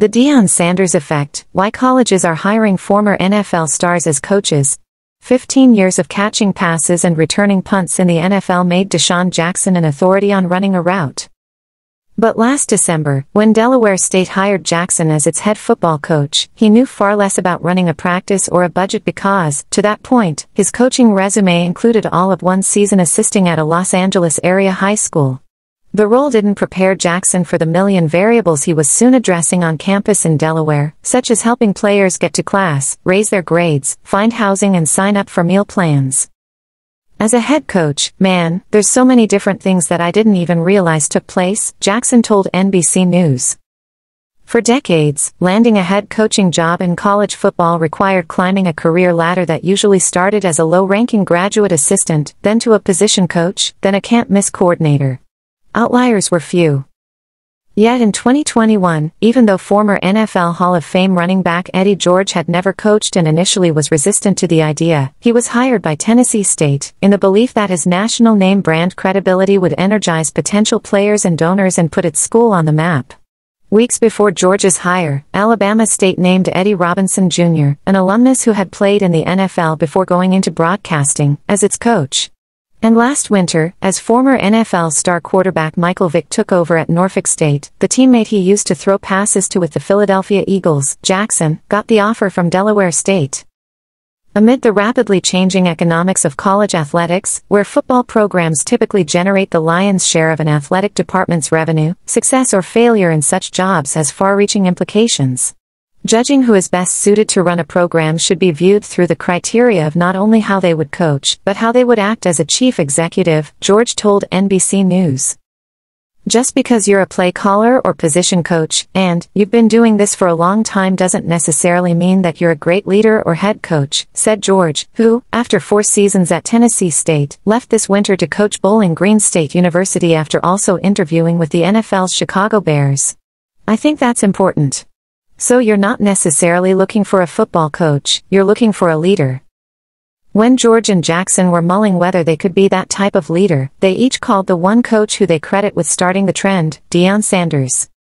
The Deion Sanders Effect, why colleges are hiring former NFL stars as coaches. 15 years of catching passes and returning punts in the NFL made Deshaun Jackson an authority on running a route. But last December, when Delaware State hired Jackson as its head football coach, he knew far less about running a practice or a budget because, to that point, his coaching resume included all of one season assisting at a Los Angeles area high school. The role didn't prepare Jackson for the million variables he was soon addressing on campus in Delaware, such as helping players get to class, raise their grades, find housing and sign up for meal plans. As a head coach, man, there's so many different things that I didn't even realize took place, Jackson told NBC News. For decades, landing a head coaching job in college football required climbing a career ladder that usually started as a low-ranking graduate assistant, then to a position coach, then a can't-miss coordinator. Outliers were few. Yet in 2021, even though former NFL Hall of Fame running back Eddie George had never coached and initially was resistant to the idea, he was hired by Tennessee State, in the belief that his national name brand credibility would energize potential players and donors and put its school on the map. Weeks before George's hire, Alabama State named Eddie Robinson Jr., an alumnus who had played in the NFL before going into broadcasting, as its coach. And last winter, as former NFL star quarterback Michael Vick took over at Norfolk State, the teammate he used to throw passes to with the Philadelphia Eagles, Jackson, got the offer from Delaware State. Amid the rapidly changing economics of college athletics, where football programs typically generate the lion's share of an athletic department's revenue, success or failure in such jobs has far-reaching implications. Judging who is best suited to run a program should be viewed through the criteria of not only how they would coach, but how they would act as a chief executive, George told NBC News. Just because you're a play caller or position coach, and you've been doing this for a long time doesn't necessarily mean that you're a great leader or head coach, said George, who, after 4 seasons at Tennessee State, left this winter to coach Bowling Green State University after also interviewing with the NFL's Chicago Bears. I think that's important. So you're not necessarily looking for a football coach, you're looking for a leader. When George and Jackson were mulling whether they could be that type of leader, they each called the one coach who they credit with starting the trend, Deion Sanders.